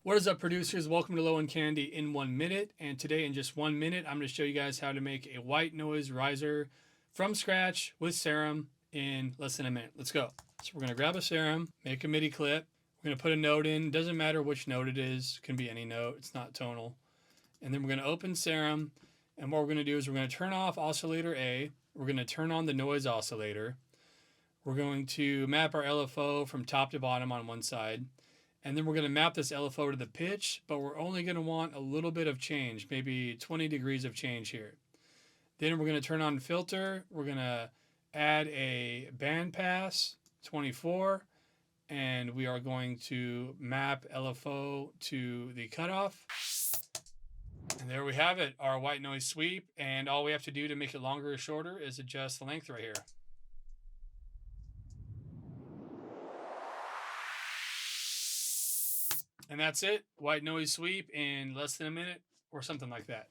What is up, producers? Welcome to Low End Candy in 1 minute. And today, in just 1 minute, I'm going to show you guys how to make a white noise riser from scratch with Serum in less than a minute. Let's go. So we're going to grab a Serum, make a MIDI clip. We're going to put a note in. Doesn't matter which note it is. It can be any note. It's not tonal. And then we're going to open Serum. And what we're going to do is we're going to turn off oscillator A. We're going to turn on the noise oscillator. We're going to map our LFO from top to bottom on one side. And then we're going to map this LFO to the pitch, but we're only going to want a little bit of change, maybe 20 degrees of change here. Then we're going to turn on filter. We're going to add a band pass, 24, and we are going to map LFO to the cutoff. And there we have it, our white noise sweep. And all we have to do to make it longer or shorter is adjust the length right here. And that's it. White noise sweep in less than a minute or something like that.